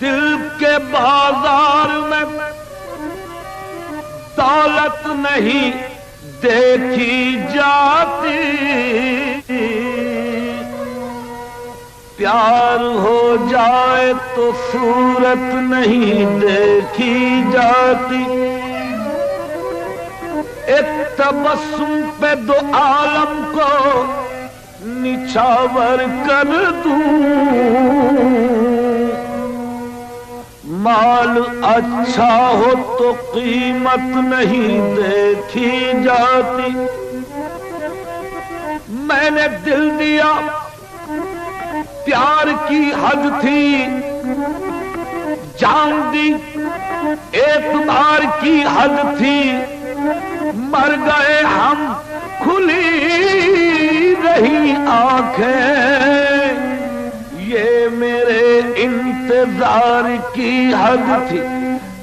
دل کے بازار میں دولت نہیں دیکھی جاتی، پیار ہو جائے تو صورت نہیں دیکھی جاتی، ایک تبسم پہ دو عالم کو نچھاور کر دوں، مال اچھا ہو تو قیمت نہیں دیکھی جاتی، میں نے دل دیا پیار کی حد تھی، جان دی اعتبار کی حد تھی، مر گئے ہم کھلی رہی آنکھیں، یہ میرے انتظار کی حد تھی،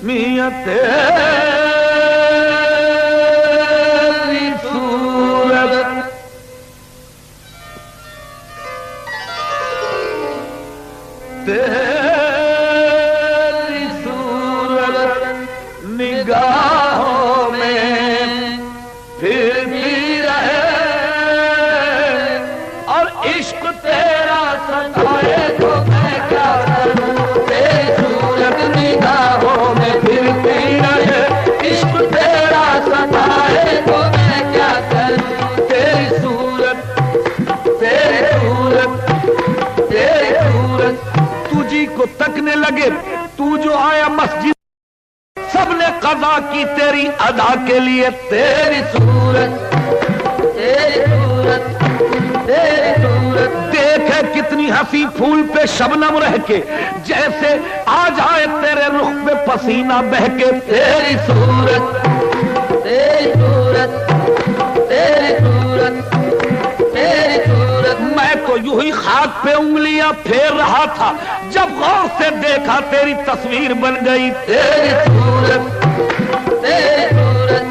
میاں تیری صورت تیری صورت نگاہوں میں پھرتی رہے، اور عشق تیرا ستائے تو میں کیا کروں، تیری صورت نگاہوں میں پھرتی رہے، عشق تیرا ستائے تو میں کیا کروں، تیری صورت تیری صورت تیری صورت تجھی کو تکنے لگے، تو جو آیا مسجد سب نے قضا کی تیری ادا کے لیے، تیری صورت تیری صورت تیری صورت دیکھے کتنی ہنسی پھول پہ شبنم رہ کے، جیسے آ جائے تیرے رخ پہ پسینہ بہ کے، تیری صورت تیری صورت تیری صورت تیری صورت میں تو یوں ہی خاک پہ انگلیاں پھیر رہا تھا، جب غور سے دیکھا تیری تصویر بن گئی، تیری صورت تیری صورت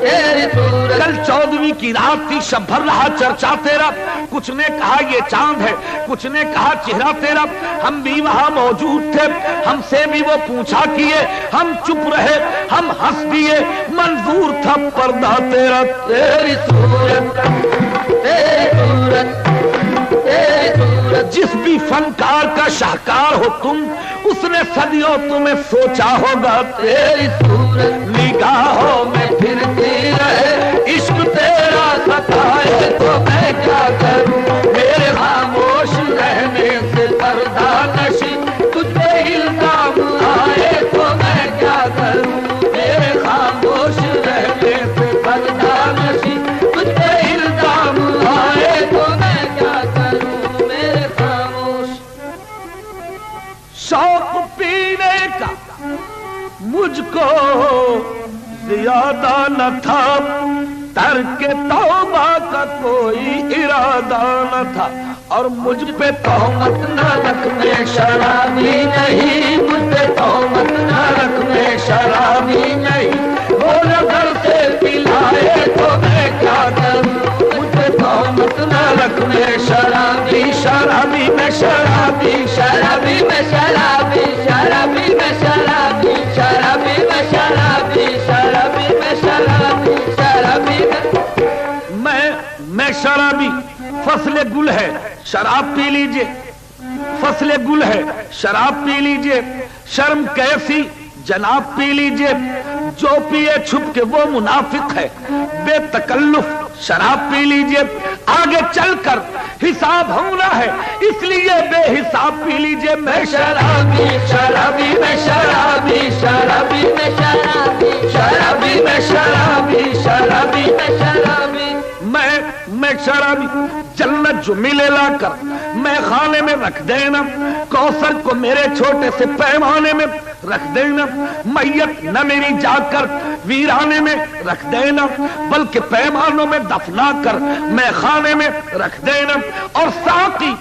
تیری صورت کل 14ویں کی رات تھی، شب بھر رہا چرچا تیرا، کچھ نے کہا یہ چاند ہے، کچھ نے کہا چہرہ تیرا، ہم بھی وہاں موجود تھے، ہم سے بھی وہ پوچھا کیے، ہم چپ رہے، ہم ہنس دیے، منظور تھا پردہ تیرا، تیری صورت تیری صورت تیری صورت جس بھی فنکار کا شاہکار ہو تم، اس نے صدیوں تمہیں سوچا ہوگا، تیری صورت نگاہوں میں پھرتی رہے، عشق تیرا ستائے تو میں کیا کروں، میرے خاموش رہنے سے پردہ نشی، تجھ پہ الزام آئے تو میں کیا کروں، میرے خاموش رہنے سے پردہ نشی، تجھ پہ الزام آئے تو میں کیا کروں، میرے خاموش شوق پینے کا مجھ کو زیادہ نہ تھا، ترک توبہ کا کوئی ارادہ نہ تھا، اور مجھ پہ تہمت نہ رکھ میں شرابی نہیں، مجھ پہ تہمت نہ رکھ میں شرابی نہیں، وہ نظر سے پلائے تو میں کیا کروں، مجھ پہ تہمت نہ رکھ میں شرابی شرابی میں شرابی شرابی میں شرابی شرابی میں شرابی شرابی میں شرابی شرابی میں شرابی شرابی میں شرابی، فصل گل ہے شراب پی لیجئے، فصل گل ہے شراب پی لیجئے، شرم کیسی جناب پی لیجئے، جو پیے چھپ کے وہ منافق ہے، بے تکلف شراب پی لیجئے، آگے چل کر حساب ہونا ہے، اس لیے بے حساب پی لیجئے، میں شرابی شرابی میں شرابی شرابی میں شرابی شرابی میں شرابی شرابی میں شرابی میں شرابی، جنت جو ملے لا کر میں خانے میں رکھ دینا، کوثر کو میرے چھوٹے سے پیمانے میں رکھ دینا، میت نہ میری جا کر ویرانے میں رکھ دینا، بلکہ پیمانوں میں دفنا کر میں خانے میں رکھ دینا، اور ساقی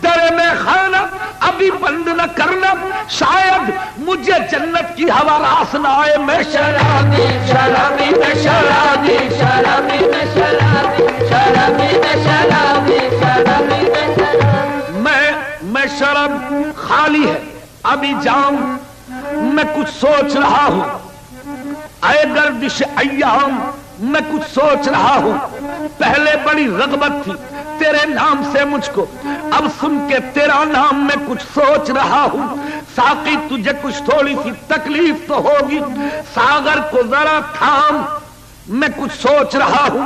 در میں خانہ ابھی بند نہ کرنا، شاید مجھے جنت کی ہوا راس نہ آئے۔ میں شرابی شرابی میں شرابی شرابی میں شرابی شرابی میں شرابی شرابی میں شراب خالی ہے ابھی جاؤں، میں کچھ سوچ رہا ہوں، اے گردش ایام میں کچھ سوچ رہا ہوں، پہلے بڑی رغبت تھی تیرے نام سے مجھ کو، اب سن کے تیرا نام میں کچھ سوچ رہا ہوں۔ ساقی تجھے کچھ تھوڑی سی تکلیف تو ہوگی، ساغر کو ذرا تھام، میں کچھ سوچ رہا ہوں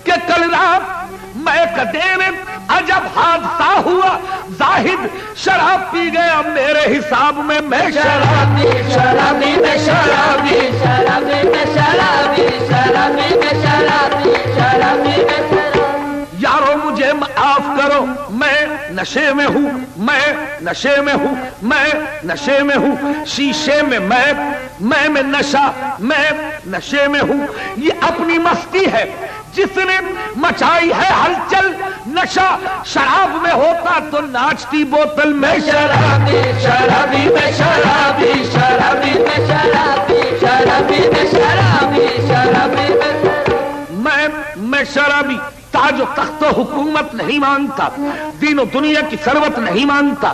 کہ کل رات میں کدے میں عجب حادثہ ہوا، زاہد شراب پی گیا میرے حساب میں۔ میں شرابی شرابی میں شرابی شرابی میں شرابی شرابی میں شرابی شرابی میں شرابی، یارو مجھے معاف کرو، میں نشے میں ہوں، میں نشے میں ہوں، میں نشے میں ہوں، شیشے میں میں نشہ، میں نشے میں ہوں، یہ اپنی مستی ہے جس نے مچائی ہے ہلچل، نشہ شراب میں ہوتا تو ناچتی بوتل۔ میں شرابی شرابی میں شرابی شرابی میں شرابی شرابی میں شرابی شرابی میں شرابی، تاج و تخت و حکومت نہیں مانتا، دین و دنیا کی ثروت نہیں مانتا،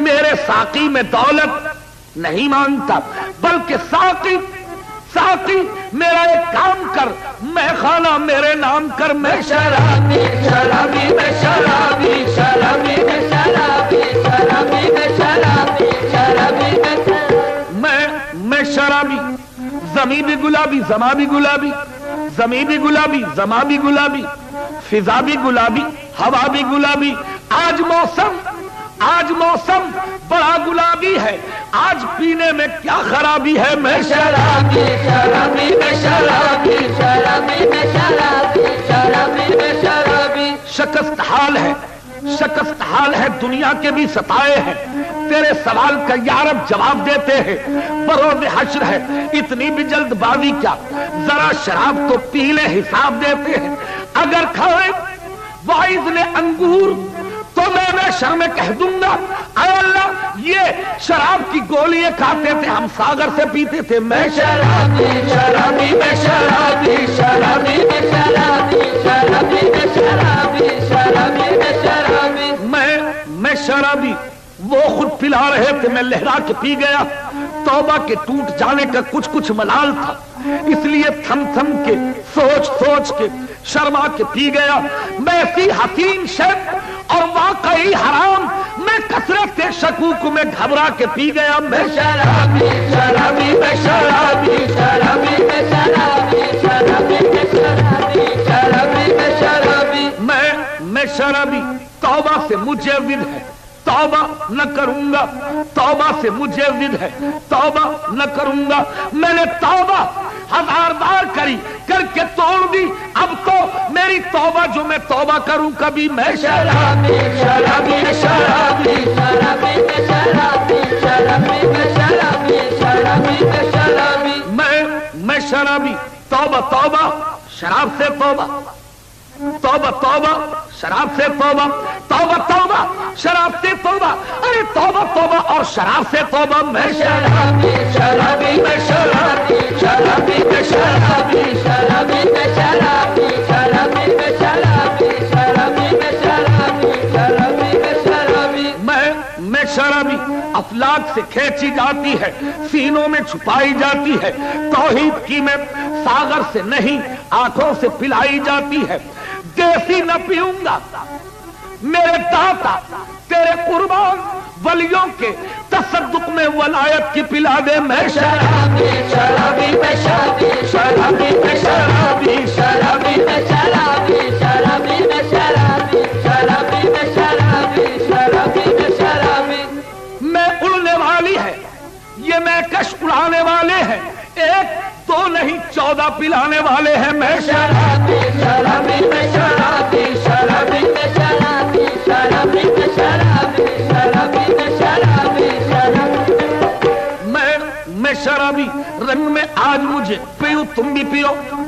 میرے ساقی میں دولت نہیں مانتا، بلکہ ساقی میرا ایک کام کر، میں خانہ میرے نام کر۔ میں شرابی شرابی میں شرابی شرابی میں شرابی شرابی میں شرابی شرابی میں شرابی، زمین بھی گلابی زماں بھی گلابی، زمین بھی گلابی زماں بھی گلابی، فضا بھی گلابی ہوا بھی گلابی، آج موسم بڑا گلابی ہے، آج پینے میں کیا خرابی ہے۔ میں شرابی شرابی میں شرابی شرابی میں شرابی شرابی میں شرابی، شکست حال ہے دنیا کے بھی ستائے ہیں، تیرے سوال کا یارب جواب دیتے ہیں، بروز حشر ہے اتنی بھی جلد بازی کیا، ذرا شراب تو پی لے حساب دیتے ہیں، اگر کھائے وائز نے انگور تو میں شرم کہہ دوں گا، اے اللہ یہ شراب کی گولیاں کھاتے تھے ہم ساگر سے پیتے تھے۔ میں شرابی شرابی میں شرابی شرابی میں شرابی شرابی میں شرابی شرابی میں شرابی میں شرابی، وہ خود پلا رہے تھے میں لہرا کے پی گیا، توبہ کے ٹوٹ جانے کا کچھ ملال تھا، اس لیے تھم کے سوچ کے شرما کے پی گیا، میں ایسی حسین شب اور واقعی حرام میں کثرت شکوک میں گھبرا کے پی گیا۔ میں شرابی شرابی میں شرابی شرابی میں شرابی شرابی میں شرابی شرابی میں شرابی میں شرابی، توبہ سے مجھے ود ہے توبہ نہ کروں گا، توبہ سے مجھے ود ہے توبہ نہ کروں گا، میں نے توبہ 1000 بار کری کر کے توڑ دی، اب تو میری توبہ جو میں توبہ کروں کبھی۔ میں شرابی شرابی شرابی شرابی میں شرابی شرابی میں شرابی شرابی میں شرابی میں شرابی، توبہ شراب سے توبہ شراب سے توبہ شراب سے توبہ، ارے توبہ اور شراب سے توبہ۔ میں شرابی شرابی میں شرابی شرابی میں شرابی شرابی میں شرابی شرابی میں شرابی شرابی میں شرابی شرابی میں شرابی میں شرابی، افلاک سے کھینچی جاتی ہے سینوں میں چھپائی جاتی ہے، توحید کی میں ساغر سے نہیں آنکھوں سے پلائی جاتی ہے، دیسی نہ پیوں گا میرے داتا تیرے قربان ولیوں کے تصدق میں ولایت کی پلا دے۔ میں شرابی شرابی میں شرابی شرابی میں شرابی شرابی میں شرابی شرابی میں شرابی شرابی میں شرابی شرابی میں شرابی، میں اڑنے والی ہے یہ میں کش اڑانے والے ہیں، 1 2 نہیں 14 پلانے والے ہیں۔ میں شرابی شرابی میں شرابی شرابی میں شرابی شرابی میں شرابی شرابی میں شرابی شرابی میں شرابی، رنگ میں آج مجھے پیو تم بھی پیو،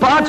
5